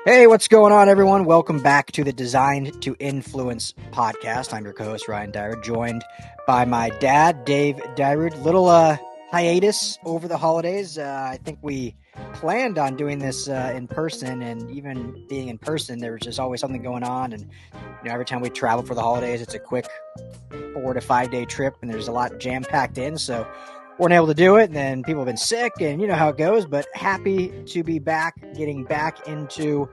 Hey, what's going on, everyone? Welcome back to the Designed to Influence podcast. I'm your co-host, Ryan Dyrud, joined by my dad, Dave Dyrud. Little hiatus over the holidays. I think we planned on doing this in person, and even being in person, there was just always something going on. And every time we travel for the holidays, it's a quick 4 to 5 day trip, and there's a lot jam packed in. So weren't able to do it, and then people have been sick, and you know how it goes. But happy to be back, getting back into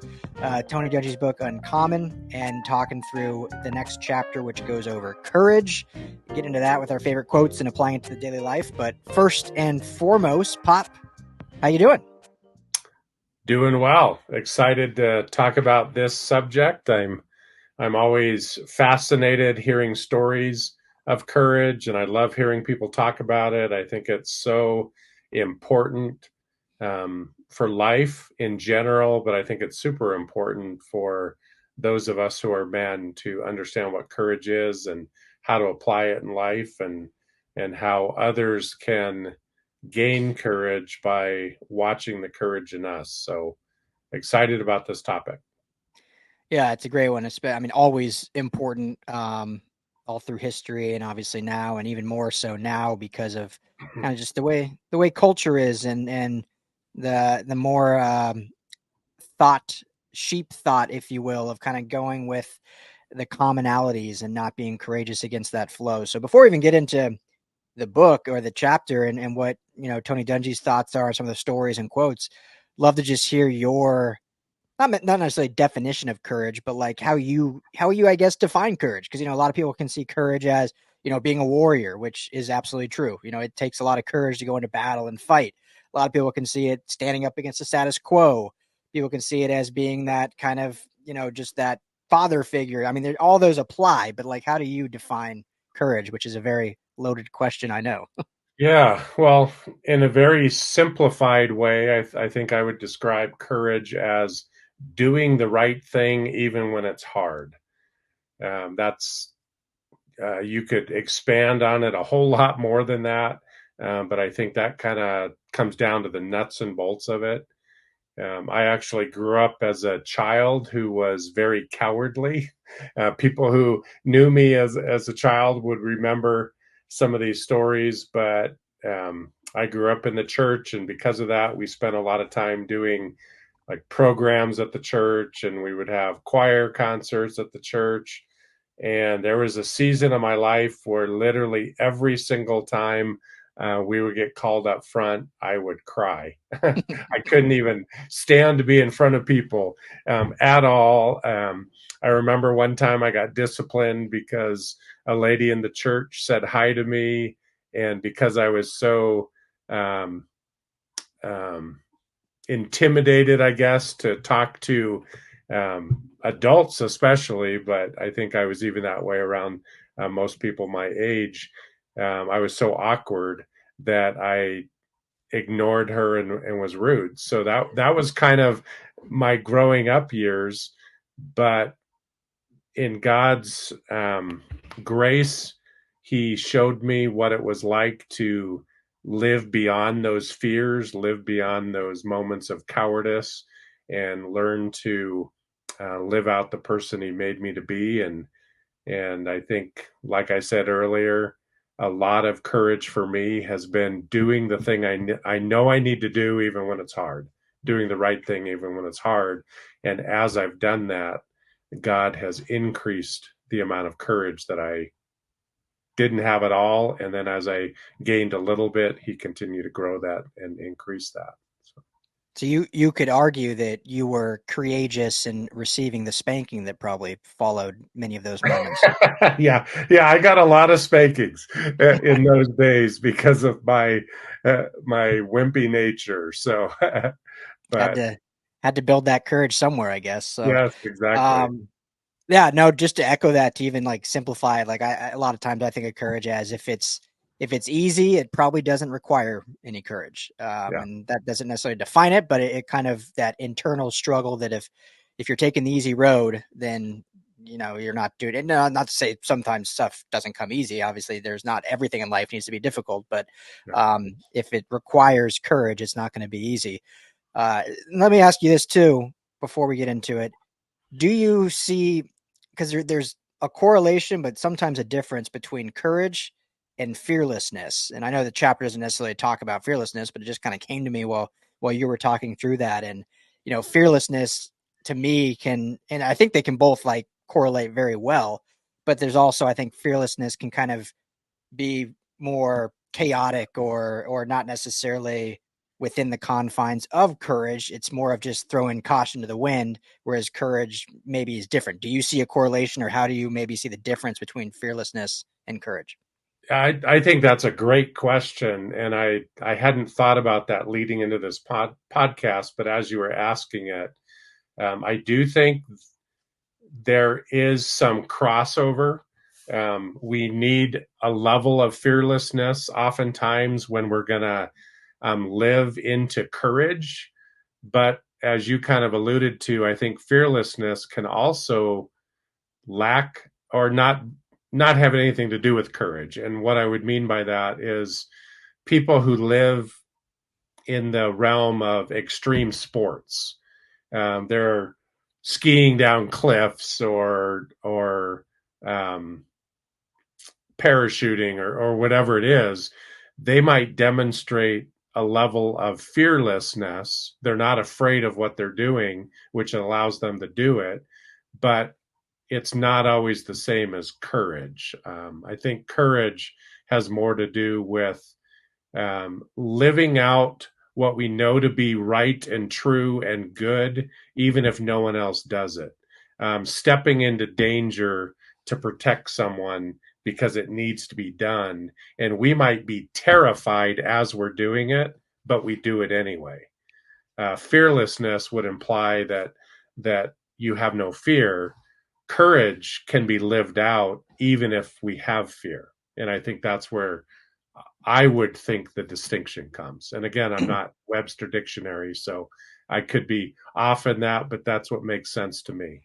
Tony Dungy's book Uncommon and talking through the next chapter, which goes over courage. Get into that with our favorite quotes and applying it to the daily life. But first and foremost, Pop, how you doing? Doing well. Excited to talk about this subject. I'm always fascinated hearing stories of courage, and I love hearing people talk about it. I think it's so important for life in general, but I think it's super important for those of us who are men to understand what courage is and how to apply it in life, and how others can gain courage by watching the courage in us. So excited about this topic. Yeah, it's a great one. Always important all through history, and obviously now, and even more so now because of kind of just the way culture is, and the more sheep thought, if you will, of kind of going with the commonalities and not being courageous against that flow. So before we even get into the book or the chapter and what Tony Dungy's thoughts are, some of the stories and quotes, love to just hear your not necessarily definition of courage, but like how you I guess define courage, because a lot of people can see courage as being a warrior, which is absolutely true. It takes a lot of courage to go into battle and fight. A lot of people can see it standing up against the status quo. People can see it as being that kind of just that father figure. I mean, all those apply, but like, how do you define courage? Which is a very loaded question, I know. Yeah, well, in a very simplified way, I think I would describe courage as doing the right thing even when it's hard. That's You could expand on it a whole lot more than that, but I think that kind of comes down to the nuts and bolts of it. I actually grew up as a child who was very cowardly. People who knew me as a child would remember some of these stories, but I grew up in the church, and because of that, we spent a lot of time doing like programs at the church, and we would have choir concerts at the church. And there was a season of my life where literally every single time we would get called up front, I would cry. I couldn't even stand to be in front of people at all. I remember one time I got disciplined because a lady in the church said hi to me. And because I was so um, um, intimidated, I guess, to talk to adults, especially, but I think I was even that way around most people my age. I was so awkward that I ignored her and was rude. So that was kind of my growing up years. But in God's grace, He showed me what it was like to live beyond those fears, live beyond those moments of cowardice, and learn to live out the person He made me to be. And I think, like I said earlier, a lot of courage for me has been doing the thing I know I need to do, even when it's hard, doing the right thing, even when it's hard. And as I've done that, God has increased the amount of courage that I didn't have at all. And then as I gained a little bit, He continued to grow that and increase that. So you could argue that you were courageous in receiving the spanking that probably followed many of those moments. Yeah, yeah, I got a lot of spankings in those days because of my wimpy nature. So, Had but to had to build that courage somewhere, I guess. So, yes, exactly. um, yeah, no, just to echo that, to even like simplify it, like a lot of times I think of courage as if it's easy, it probably doesn't require any courage, Yeah, and that doesn't necessarily define it, but it kind of that internal struggle that if you're taking the easy road, then you're not doing it. No, not to say sometimes stuff doesn't come easy. Obviously, there's not everything in life needs to be difficult, but yeah. if it requires courage, it's not going to be easy. Let me ask you this too. before we get into it, do you see, because there's a correlation, but sometimes a difference between courage and fearlessness? And I know the chapter doesn't necessarily talk about fearlessness, but it just kind of came to me while you were talking through that. And fearlessness to me can, and I think they can both like correlate very well. But there's also, I think, fearlessness can kind of be more chaotic or not necessarily within the confines of courage. It's more of just throwing caution to the wind, whereas courage maybe is different. Do you see a correlation, or how do you maybe see the difference between fearlessness and courage? I think that's a great question, and I hadn't thought about that leading into this podcast. But as you were asking it, I do think there is some crossover. We need a level of fearlessness oftentimes when we're going to live into courage. But as you kind of alluded to, I think fearlessness can also lack or not have anything to do with courage. And what I would mean by that is people who live in the realm of extreme sports. They're skiing down cliffs or um, parachuting or whatever it is. They might demonstrate a level of fearlessness. They're not afraid of what they're doing, which allows them to do it. But it's not always the same as courage. I think courage has more to do with living out what we know to be right and true and good, even if no one else does it. Stepping into danger to protect someone because it needs to be done. And we might be terrified as we're doing it, but we do it anyway. Fearlessness would imply that you have no fear. Courage can be lived out even if we have fear. And I think that's where I would think the distinction comes. And again, I'm not Webster Dictionary, so I could be off in that, but that's what makes sense to me.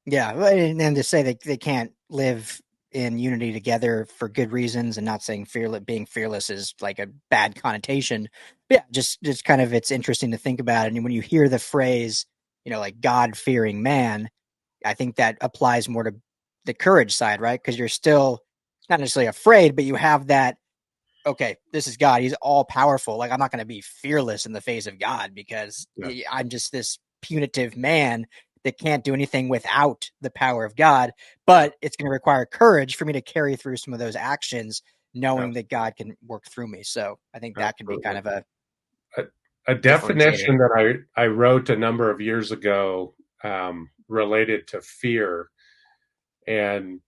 Yeah, and to say they can't live in unity together for good reasons, and not saying being fearless is like a bad connotation. But yeah, just kind of it's interesting to think about it. And when you hear the phrase, like God fearing man, I think that applies more to the courage side, right? Because you're still not necessarily afraid, but you have that, okay, this is God. He's all powerful. Like, I'm not going to be fearless in the face of God because Yeah, I'm just this punitive man that can't do anything without the power of God. yeah, But it's going to require courage for me to carry through some of those actions, yeah, knowing that God can work through me. So I think that can be kind absolutely. of a A, a differentiator. definition that I wrote a number of years ago related to fear, and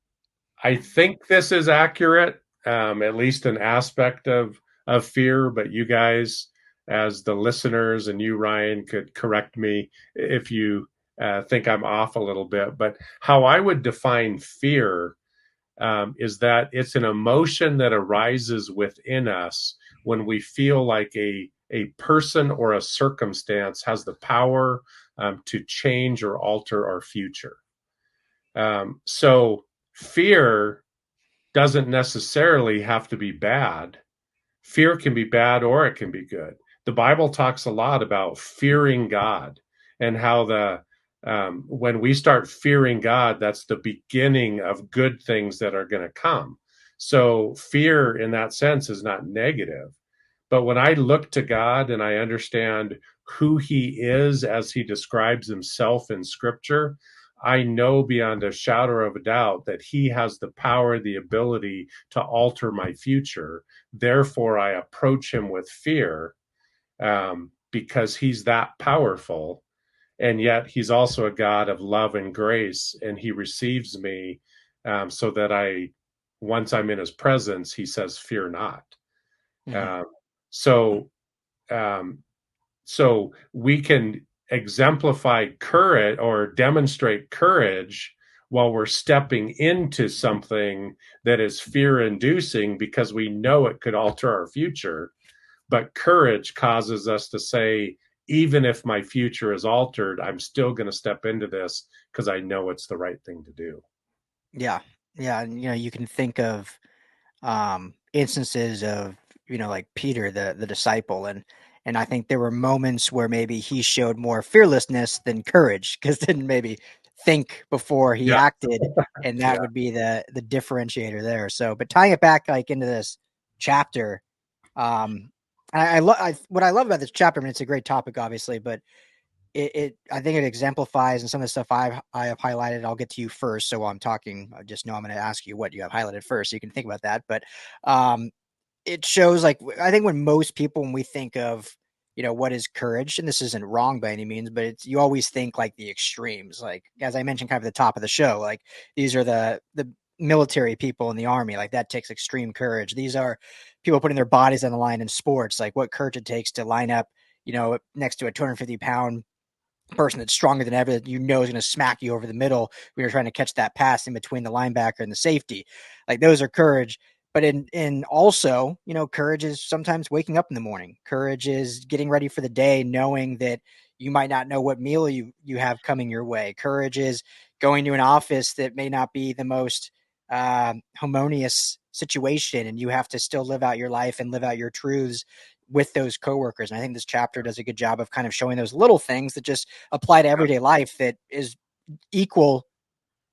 I think this is accurate, at least an aspect of fear. But you guys, as the listeners, and you, Ryan, could correct me if you think I'm off a little bit. But how I would define fear is that it's an emotion that arises within us when we feel like a person or a circumstance has the power to change or alter our future. So fear doesn't necessarily have to be bad. Fear can be bad or it can be good. The Bible talks a lot about fearing God and how the when we start fearing God, that's the beginning of good things that are going to come. So fear, in that sense, is not negative. But when I look to God and I understand who He is as He describes Himself in Scripture, I know beyond a shadow of a doubt that He has the power, the ability to alter my future. Therefore, I approach Him with fear because He's that powerful. And yet, He's also a God of love and grace, and He receives me so that once I'm in His presence, He says, "Fear not." Mm-hmm. Um, so, um, so we can exemplify courage or demonstrate courage while we're stepping into something that is fear inducing because we know it could alter our future. But courage causes us to say, even if my future is altered, I'm still going to step into this because I know it's the right thing to do. Yeah, yeah, and you can think of instances of like Peter, the disciple, And I think there were moments where maybe he showed more fearlessness than courage, because didn't maybe think before he Yeah. acted, and that Yeah. would be the differentiator there. So, but tying it back like into this chapter, what I love about this chapter. I mean, it's a great topic, obviously, but I think it exemplifies, and some of the stuff I have highlighted. I'll get to you first, so while I'm talking, I just know I'm going to ask you what you have highlighted first, so you can think about that. But um, it shows, like, I think when most people, when we think of, what is courage, and this isn't wrong by any means, but you always think like the extremes, like as I mentioned kind of at the top of the show, like these are the military people in the army, like that takes extreme courage. These are people putting their bodies on the line in sports, like what courage it takes to line up, next to a 250-pound person that's stronger than ever, that is going to smack you over the middle when you're trying to catch that pass in between the linebacker and the safety. Like those are courage. But in also, courage is sometimes waking up in the morning. Courage is getting ready for the day, knowing that you might not know what meal you have coming your way. Courage is going to an office that may not be the most harmonious situation, and you have to still live out your life and live out your truths with those coworkers. And I think this chapter does a good job of kind of showing those little things that just apply to everyday life that is equal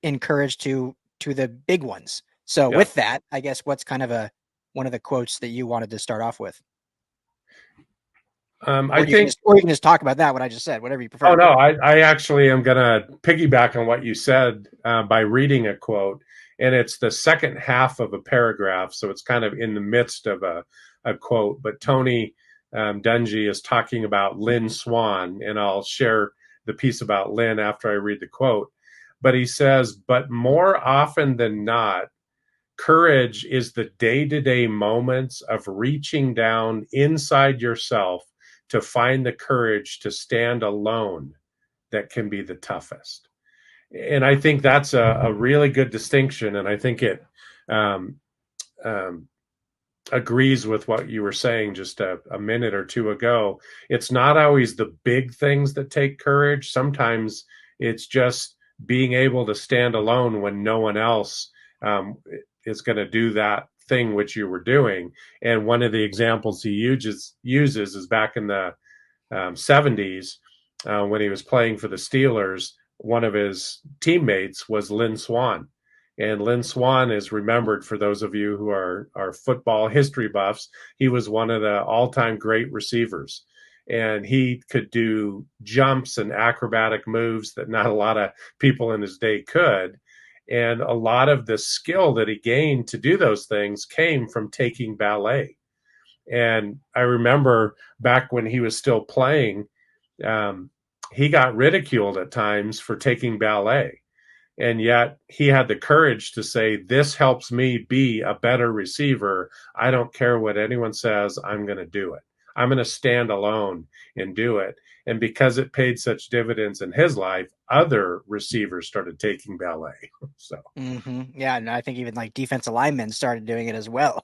in courage to the big ones. So Yeah. with that, I guess what's kind of one of the quotes that you wanted to start off with? I think. Or you can just talk about that, what I just said, whatever you Oh prefer. no, I actually am going to piggyback on what you said by reading a quote, and it's the second half of a paragraph, so it's kind of in the midst of a quote. But Tony Dungy is talking about Lynn Swan, and I'll share the piece about Lynn after I read the quote. But he says, "But more often than not, courage is the day-to-day moments of reaching down inside yourself to find the courage to stand alone that can be the toughest." And I think that's a really good distinction. And I think it um, um, agrees with what you were saying just a minute or two ago. It's not always the big things that take courage. Sometimes it's just being able to stand alone when no one else um, is going to do that thing which you were doing. And one of the examples he uses is back in the 70s when he was playing for the Steelers. One of his teammates was Lynn Swan. And Lynn Swan is remembered, for those of you who are football history buffs, he was one of the all-time great receivers. And he could do jumps and acrobatic moves that not a lot of people in his day could. And a lot of the skill that he gained to do those things came from taking ballet. And I remember back when he was still playing, um, he got ridiculed at times for taking ballet. And yet he had the courage to say, "This helps me be a better receiver. I don't care what anyone says. I'm going to do it. I'm going to stand alone and do it." And because it paid such dividends in his life, other receivers started taking ballet. So, Yeah, and I think even like defensive linemen started doing it as well.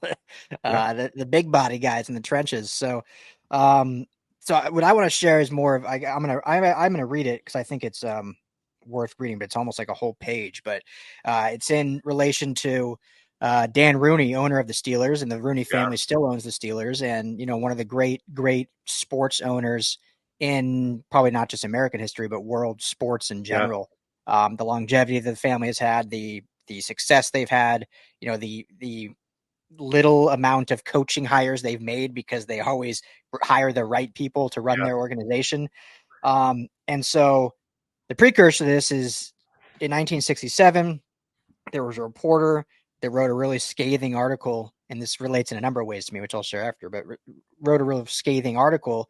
yeah, The big body guys in the trenches. Um, what I want to share is more of I'm gonna read it because I think it's worth reading, but it's almost like a whole page. But it's in relation to Dan Rooney, owner of the Steelers, and the Rooney yeah, family still owns the Steelers, and one of the great sports owners in probably not just American history, but world sports in yeah, general. The longevity that the family has had, the success they've had, the little amount of coaching hires they've made because they always hire the right people to run yeah, their organization. And so the precursor to this is in 1967, there was a reporter that wrote a really scathing article, and this relates in a number of ways to me, which I'll share after, but wrote a real scathing article.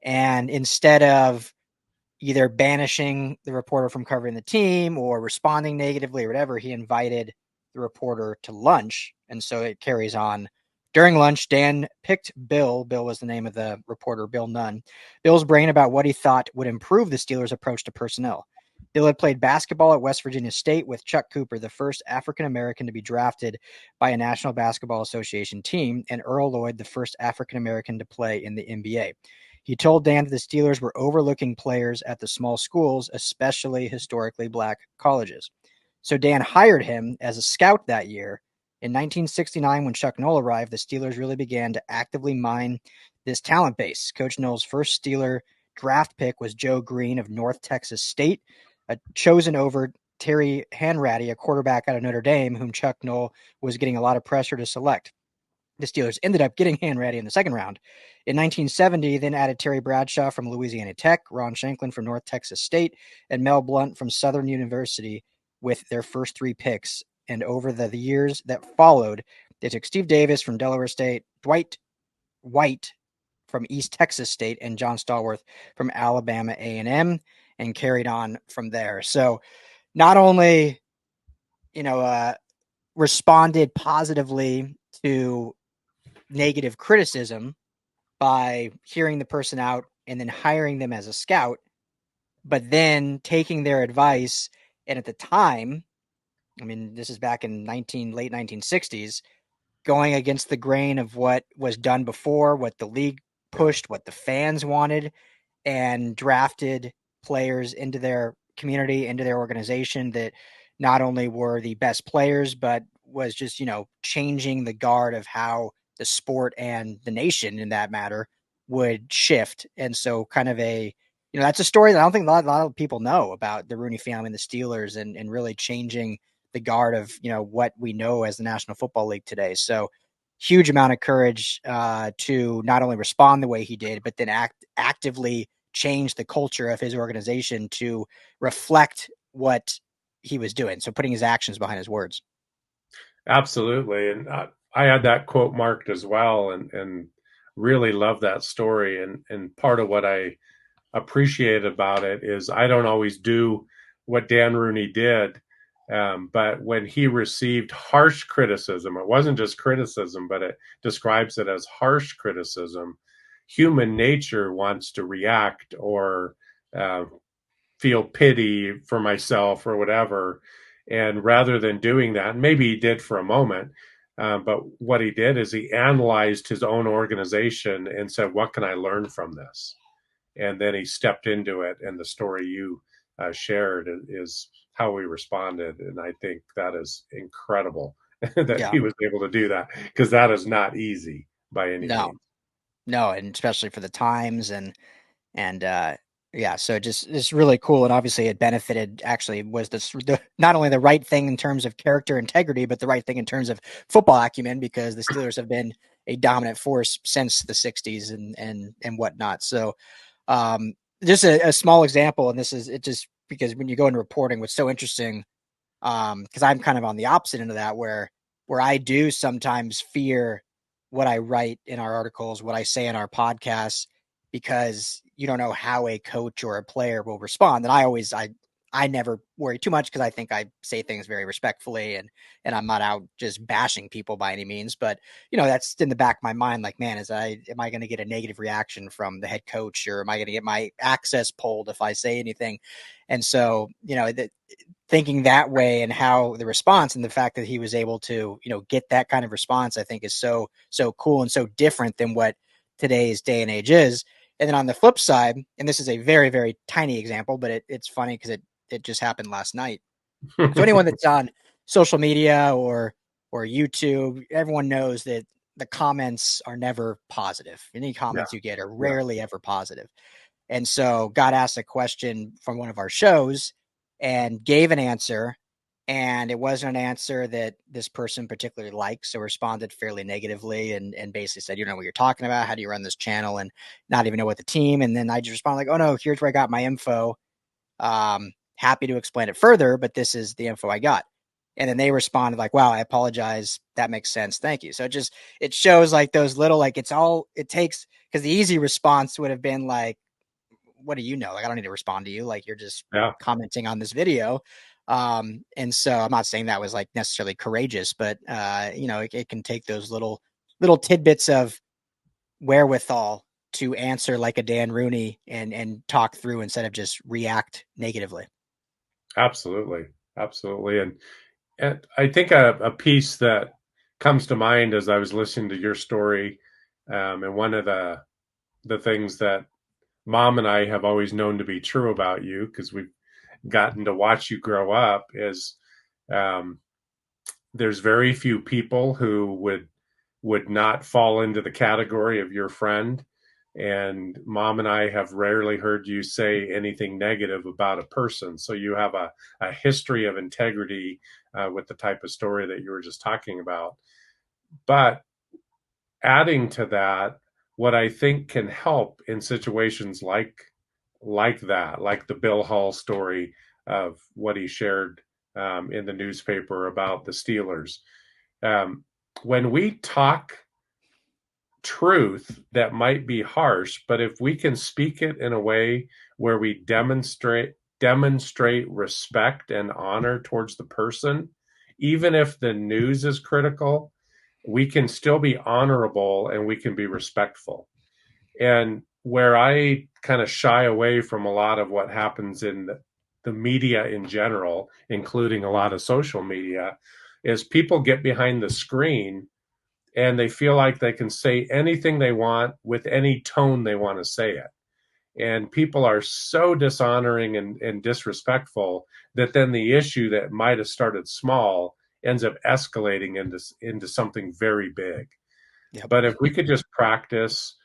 And instead of either banishing the reporter from covering the team or responding negatively or whatever, he invited the reporter to lunch. And so it carries on. During lunch, Dan picked Bill was the name of the reporter, Bill Nunn, Bill's brain about what he thought would improve the Steelers' approach to personnel. Bill had played basketball at West Virginia State with Chuck Cooper, the first African American to be drafted by a National Basketball Association team, and Earl Lloyd, the first African American to play in the NBA. He told Dan that the Steelers were overlooking players at the small schools, especially historically black colleges. So Dan hired him as a scout that year, In 1969, when Chuck Noll arrived, the Steelers really began to actively mine this talent base. Coach Noll's first Steeler draft pick was Joe Green of North Texas State, chosen over Terry Hanratty, a quarterback out of Notre Dame, whom Chuck Noll was getting a lot of pressure to select. The Steelers ended up getting Hanratty in the second round. In 1970, then added Terry Bradshaw from Louisiana Tech, Ron Shanklin from North Texas State, and Mel Blount from Southern University with their first three picks. And over the years that followed, they took Steve Davis from Delaware State, Dwight White from East Texas State, and John Stallworth from Alabama A&M, and carried on from there. So not only, responded positively to negative criticism by hearing the person out and then hiring them as a scout, but then taking their advice. And at the time, I mean, this is back in late 1960s, going against the grain of what was done before, what the league pushed, what the fans wanted, and drafted players into their community, into their organization that not only were the best players, but was just, changing the guard of how the sport and the nation in that matter would shift. And so kind of that's a story that I don't think a lot of people know about the Rooney family and the Steelers and really changing the guard of, what we know as the National Football League today. So huge amount of courage to not only respond the way he did, but then actively change the culture of his organization to reflect what he was doing. So putting his actions behind his words. Absolutely. And I had that quote marked as well, and really love that story. And part of what I appreciate about it is I don't always do what Dan Rooney did. But when he received harsh criticism, it wasn't just criticism, but it describes it as harsh criticism. Human nature wants to react or feel pity for myself or whatever. And rather than doing that, maybe he did for a moment, but what he did is he analyzed his own organization and said, what can I learn from this? And then he stepped into it. And the story you shared is how we responded. And I think that is incredible that Yeah. he was able to do that, because that is not easy by any No, means. no. And especially for the times and yeah, so it's really cool. And obviously it benefited, actually was not only the right thing in terms of character integrity, but the right thing in terms of football acumen, because the Steelers have been a dominant force since the 60s and whatnot. So just a small example, and this is it just because when you go into reporting, what's so interesting, because I'm kind of on the opposite end of that, where I do sometimes fear what I write in our articles, what I say in our podcasts, because you don't know how a coach or a player will respond. And I never worry too much because I think I say things very respectfully and I'm not out just bashing people by any means. But that's in the back of my mind, like, man, am I going to get a negative reaction from the head coach, or am I going to get my access pulled if I say anything? And so, thinking that way, and how the response and the fact that he was able to, get that kind of response, I think is so cool and so different than what today's day and age is. And then on the flip side, and this is a very, very tiny example, but it's funny because it just happened last night. So anyone that's on social media or YouTube, everyone knows that the comments are never positive. Any Yeah. comments you get are Yeah. rarely ever positive. And so got asked a question from one of our shows and gave an answer. And it wasn't an answer that this person particularly liked. So responded fairly negatively and basically said, you know what you're talking about. How do you run this channel and not even know what the team? And then I just responded like, oh no, here's where I got my info. Happy to explain it further, but this is the info I got. And then they responded like, wow, I apologize. That makes sense. Thank you. So it shows like those little, like it's all it takes, because the easy response would have been like, what do you know? Like, I don't need to respond to you. Like, you're just Yeah. commenting on this video. And so I'm not saying that was like necessarily courageous, but it can take those little tidbits of wherewithal to answer like a Dan Rooney and talk through instead of just react negatively. Absolutely. Absolutely. And I think a piece that comes to mind as I was listening to your story, and one of the things that mom and I have always known to be true about you, because we've gotten to watch you grow up, is um, there's very few people who would not fall into the category of your friend. And mom and I have rarely heard you say anything negative about a person. So you have a history of integrity with the type of story that you were just talking about. But adding to that, what I think can help in situations like that, like the Bill Hull story of what he shared in the newspaper about the Steelers. Um, when we talk truth that might be harsh, but if we can speak it in a way where we demonstrate respect and honor towards the person, even if the news is critical, we can still be honorable and we can be respectful. And where I kind of shy away from a lot of what happens in the media in general, including a lot of social media, is people get behind the screen and they feel like they can say anything they want with any tone they want to say it. And people are so dishonoring and disrespectful that then the issue that might have started small ends up escalating into something very big. Yep. But if we could just practice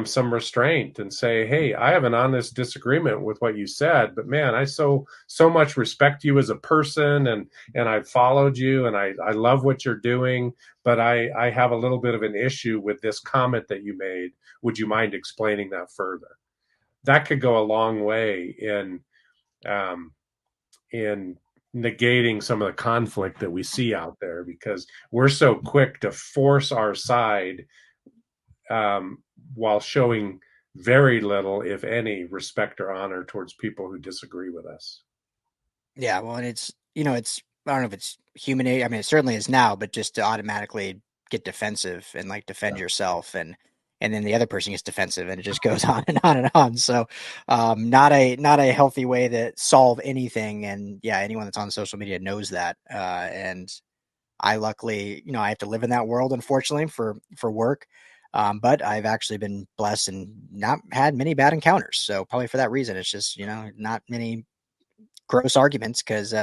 some restraint and say, "Hey, I have an honest disagreement with what you said, but man, I so much respect you as a person, and I've followed you, and I love what you're doing, but I have a little bit of an issue with this comment that you made. Would you mind explaining that further?" That could go a long way um, in negating some of the conflict that we see out there because we're so quick to force our side um, while showing very little, if any, respect or honor towards people who disagree with us. Yeah, well, and it's I don't know if it's human. I mean, it certainly is now, but just to automatically get defensive and like defend Yeah. yourself, and then the other person gets defensive, and it just goes on and on and on. So, not a healthy way to solve anything. And yeah, anyone that's on social media knows that. And I luckily, I have to live in that world, unfortunately, for work. But I've actually been blessed and not had many bad encounters. So probably for that reason, it's just not many gross arguments because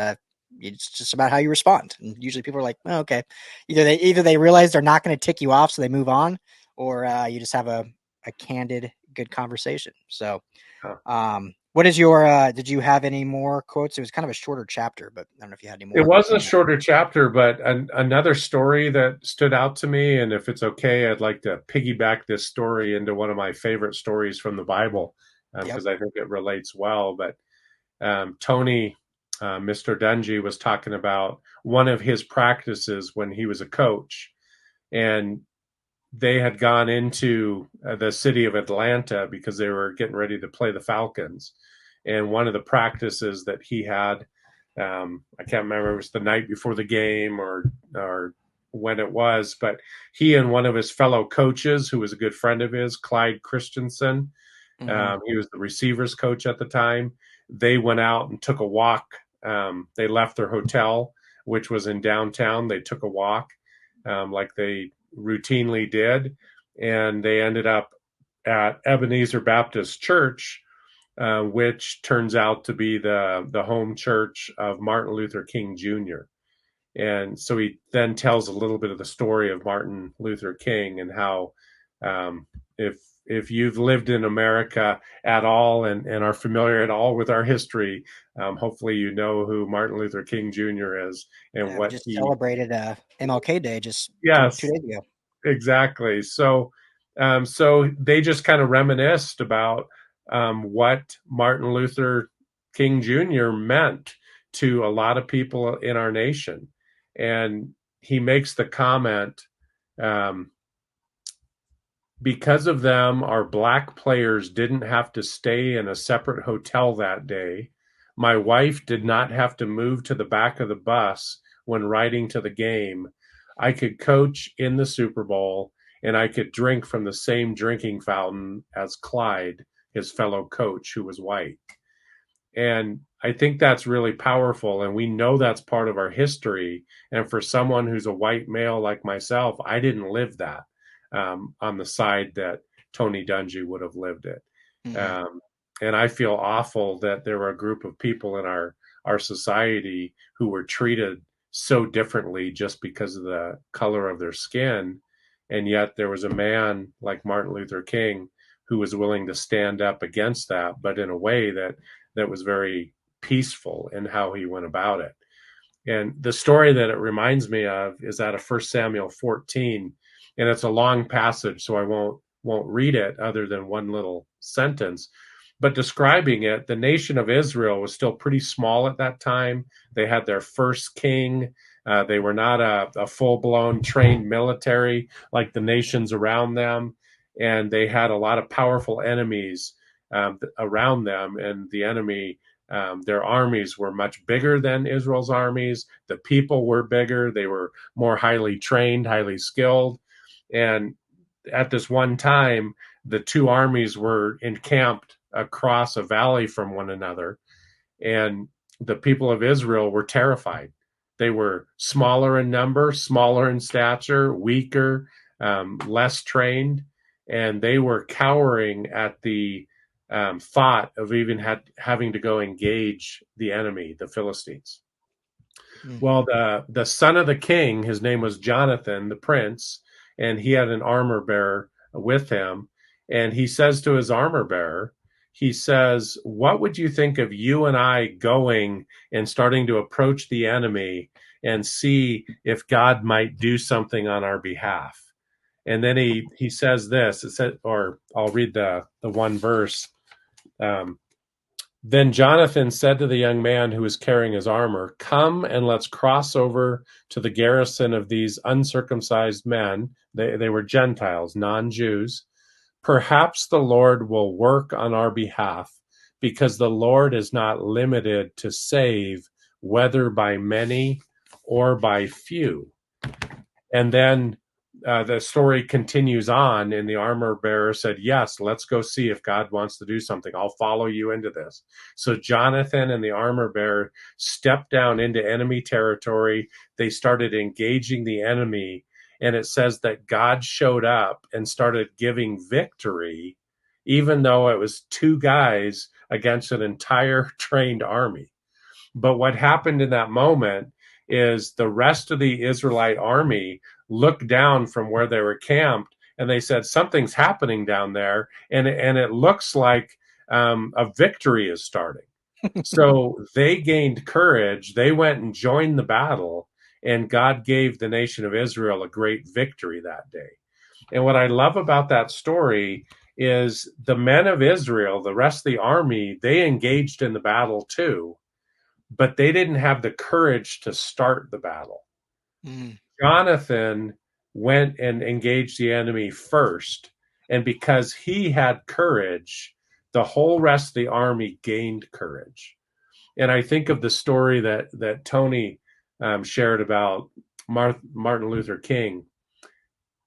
it's just about how you respond. And usually people are like, oh, okay, either they realize they're not going to tick you off, so they move on, or you just have a candid, good conversation. So, Huh. what is your? Did you have any more quotes? It was kind of a shorter chapter, but I don't know if you had any It more. was a shorter chapter, but another story that stood out to me, and if it's okay, I'd like to piggyback this story into one of my favorite stories from the Bible Yep. because I think it relates well. But Tony, Mr. Dungy, was talking about one of his practices when he was a coach, and they had gone into the city of Atlanta because they were getting ready to play the Falcons. And one of the practices that he had, I can't remember if it was the night before the game or when it was, but he and one of his fellow coaches, who was a good friend of his, Clyde Christensen, Mm-hmm. he was the receivers coach at the time. They went out and took a walk. They left their hotel, which was in downtown. They took a walk like they routinely did, and they ended up at Ebenezer Baptist Church, which turns out to be the home church of Martin Luther King Jr. And so he then tells a little bit of the story of Martin Luther King and how um, if you've lived in America at all and are familiar at all with our history, hopefully you know who Martin Luther King Jr. is and Yeah, we what just he. celebrated MLK Day just two Yes, days ago. exactly. So they just kind of reminisced about what Martin Luther King Jr. meant to a lot of people in our nation. And he makes the comment, um, because of them, our black players didn't have to stay in a separate hotel that day. My wife did not have to move to the back of the bus when riding to the game. I could coach in the Super Bowl and I could drink from the same drinking fountain as Clyde, his fellow coach, who was white. And I think that's really powerful. And we know that's part of our history. And for someone who's a white male like myself, I didn't live that on the side that Tony Dungy would have lived it. Mm-hmm. Um, and I feel awful that there were a group of people in our society who were treated so differently just because of the color of their skin. And yet there was a man like Martin Luther King who was willing to stand up against that, but in a way that was very peaceful in how he went about it. And the story that it reminds me of is out of 1 Samuel 14, and it's a long passage, so I won't read it other than one little sentence. But describing it, the nation of Israel was still pretty small at that time. They had their first king. They were not a full blown trained military like the nations around them. And they had a lot of powerful enemies around them. And the enemy, their armies were much bigger than Israel's armies. The people were bigger. They were more highly trained, highly skilled. And at this one time, the two armies were encamped across a valley from one another, and the people of Israel were terrified. They were smaller in number, smaller in stature, weaker, less trained, and they were cowering at the thought of even having to go engage the enemy, the Philistines. Mm. Well, the son of the king, his name was Jonathan, the prince, and he had an armor bearer with him. And he says to his armor bearer, he says, "What would you think of you and I going and starting to approach the enemy and see if God might do something on our behalf?" And then he says this. It said, or I'll read the one verse. Um, then Jonathan said to the young man who was carrying his armor, "Come and let's cross over to the garrison of these uncircumcised men." They were Gentiles, non Jews. "Perhaps the Lord will work on our behalf, because the Lord is not limited to save, whether by many or by few." And then the story continues on, and the armor bearer said, "Yes, let's go see if God wants to do something. I'll follow you into this." So Jonathan and the armor bearer stepped down into enemy territory. They started engaging the enemy, and it says that God showed up and started giving victory, even though it was two guys against an entire trained army. But what happened in that moment is the rest of the Israelite army looked down from where they were camped, and they said, "Something's happening down there, and it looks like a victory is starting." So they gained courage. They went and joined the battle, and God gave the nation of Israel a great victory that day. And what I love about that story is the men of Israel, the rest of the army, they engaged in the battle too, but they didn't have the courage to start the battle. Mm. Jonathan went and engaged the enemy first, and because he had courage, the whole rest of the army gained courage. And I think of the story that Tony shared about Martin Luther King.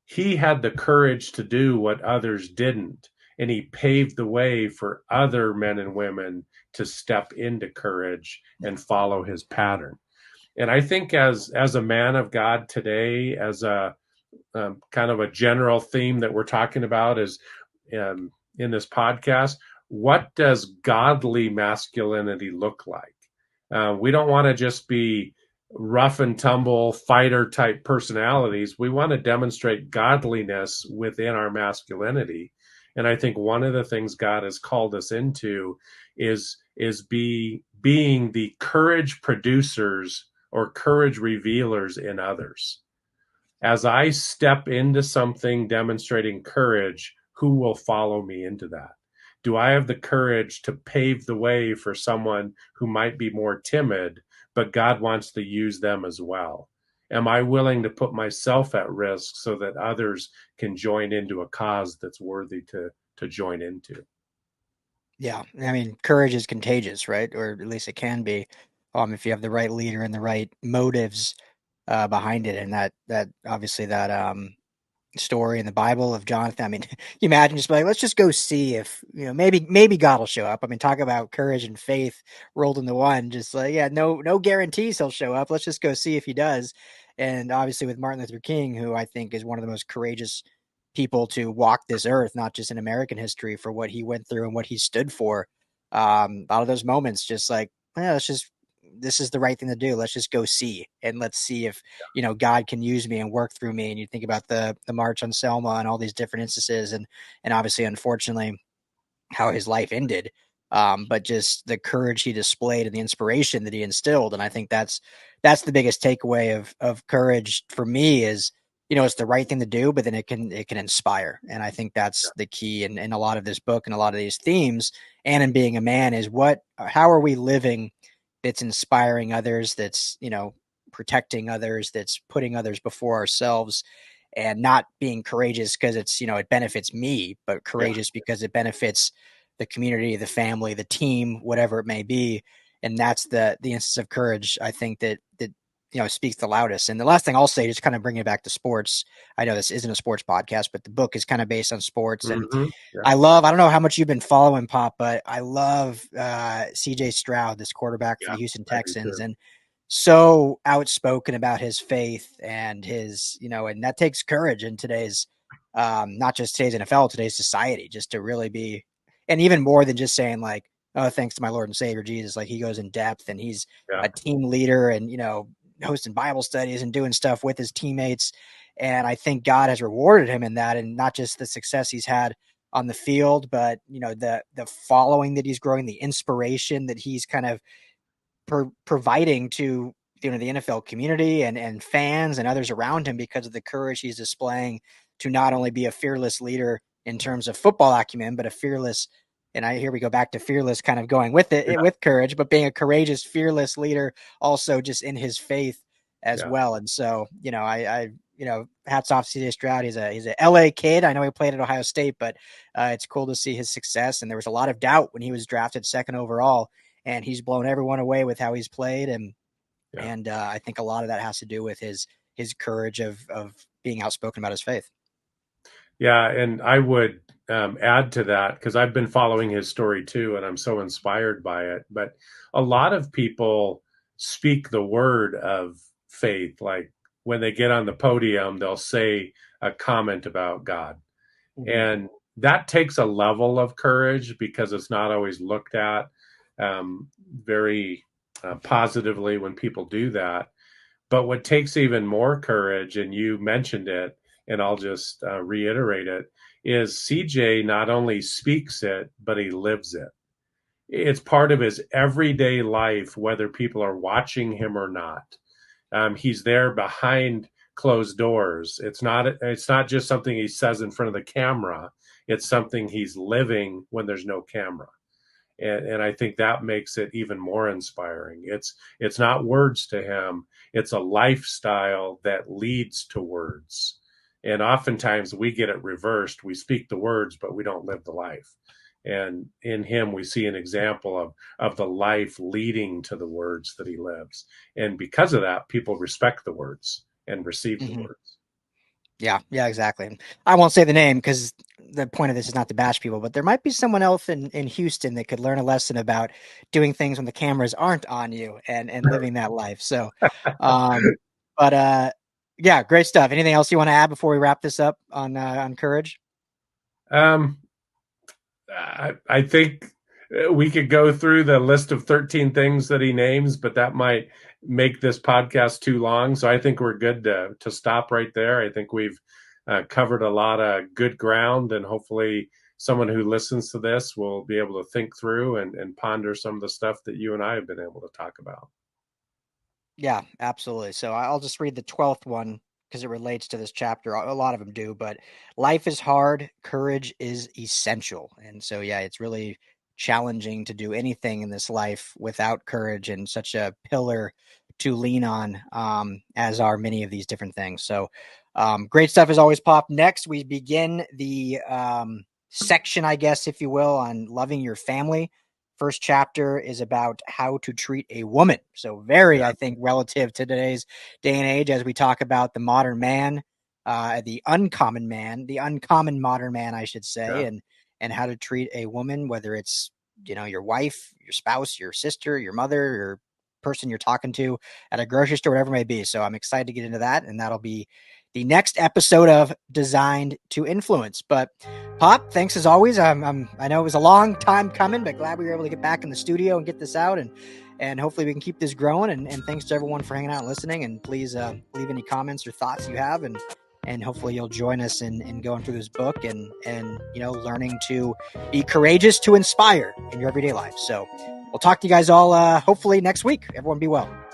He had the courage to do what others didn't, and he paved the way for other men and women to step into courage and follow his pattern. And I think as a man of God today, as a kind of a general theme that we're talking about is in this podcast, what does godly masculinity look like? We don't want to just be rough and tumble fighter type personalities. We want to demonstrate godliness within our masculinity. And I think one of the things God has called us into is being the courage producers or courage revealers in others. As I step into something demonstrating courage, who will follow me into that? Do I have the courage to pave the way for someone who might be more timid, but God wants to use them as well? Am I willing to put myself at risk so that others can join into a cause that's worthy to join into? Yeah, I mean, courage is contagious, right? Or at least it can be, if you have the right leader and the right motives behind it, and that obviously that story in the Bible of Jonathan. I mean, you imagine just like, let's just go see if, maybe God will show up. I mean, talk about courage and faith rolled into one. Just like, yeah, no guarantees he'll show up. Let's just go see if he does. And obviously with Martin Luther King, who I think is one of the most courageous people to walk this earth, not just in American history, for what he went through and what he stood for. A lot of those moments, just like, let's just this is the right thing to do. Let's just go see, and let's see if, God can use me and work through me. And you think about the March on Selma and all these different instances, and obviously, unfortunately, how his life ended. But just the courage he displayed and the inspiration that he instilled. And I think that's the biggest takeaway of courage for me is, it's the right thing to do, but then it can inspire. And I think that's the key in a lot of this book and a lot of these themes, and in being a man, is how are we living that's inspiring others, that's, protecting others, that's putting others before ourselves, and not being courageous because it's, it benefits me, but Yeah. courageous because it benefits the community, the family, the team, whatever it may be. And that's the instance of courage, I think, that speaks the loudest. And the last thing I'll say, just kind of bringing it back to sports. I know this isn't a sports podcast, but the book is kind of based on sports. And Yeah. I don't know how much you've been following, Pop, but I love CJ Stroud, this quarterback for Yeah. the Houston I do Texans. too. And so outspoken about his faith and his, and that takes courage in today's, not just today's NFL, today's society, just to really be, and even more than just saying like, oh, thanks to my Lord and Savior Jesus. Like, he goes in depth, and he's Yeah. a team leader, and, hosting Bible studies and doing stuff with his teammates. And I think God has rewarded him in that, and not just the success he's had on the field, but, the following that he's growing, the inspiration that he's kind of providing to, the NFL community and fans and others around him, because of the courage he's displaying to not only be a fearless leader in terms of football acumen, but a fearless, and here we go back to fearless, kind of going with it, Yeah. with courage, but being a courageous, fearless leader also just in his faith as Yeah. well. And so, hats off to CJ Stroud. He's a LA kid. I know he played at Ohio State, but it's cool to see his success. And there was a lot of doubt when he was drafted second overall, and he's blown everyone away with how he's played. And Yeah. I think a lot of that has to do with his courage of being outspoken about his faith. Yeah, and I would add to that, because I've been following his story too, and I'm so inspired by it. But a lot of people speak the word of faith, like when they get on the podium, they'll say a comment about God. Mm-hmm. And that takes a level of courage, because it's not always looked at very positively when people do that. But what takes even more courage, and you mentioned it, and I'll just reiterate it, is CJ not only speaks it, but he lives it. It's part of his everyday life, whether people are watching him or not. He's there behind closed doors. It's not just something he says in front of the camera. It's something he's living when there's no camera. And I think that makes it even more inspiring. It's not words to him, it's a lifestyle that leads to words. And oftentimes we get it reversed. We speak the words, but we don't live the life. And in him, we see an example of the life leading to the words that he lives. And because of that, people respect the words and receive the Mm-hmm. words. Yeah, exactly. I won't say the name because the point of this is not to bash people, but there might be someone else in Houston that could learn a lesson about doing things when the cameras aren't on you, and living that life. So, um, but yeah, great stuff. Anything else you want to add before we wrap this up on courage? Um, I think we could go through the list of 13 things that he names, but that might make this podcast too long. So I think we're good to stop right there. I think we've covered a lot of good ground, and hopefully someone who listens to this will be able to think through and ponder some of the stuff that you and I have been able to talk about. Yeah, absolutely. So I'll just read the 12th one because it relates to this chapter. A lot of them do, but life is hard. Courage is essential. And so, yeah, it's really challenging to do anything in this life without courage, and such a pillar to lean on, as are many of these different things. So, great stuff as always, Pop. Next, we begin the section, I guess, if you will, on loving your family. First chapter is about how to treat a woman. So very, Yeah. I think, relative to today's day and age, as we talk about the modern man, the uncommon man, the uncommon modern man, I should say, Yeah. and how to treat a woman, whether it's, your wife, your spouse, your sister, your mother, your person you're talking to at a grocery store, whatever it may be. So I'm excited to get into that, and that'll be the next episode of Designed to Influence. But Pop, thanks as always. I know it was a long time coming, but glad we were able to get back in the studio and get this out. And and hopefully we can keep this growing. And thanks to everyone for hanging out and listening. And please leave any comments or thoughts you have, and hopefully you'll join us in going through this book and learning to be courageous to inspire in your everyday life. So we'll talk to you guys all hopefully next week. Everyone be well.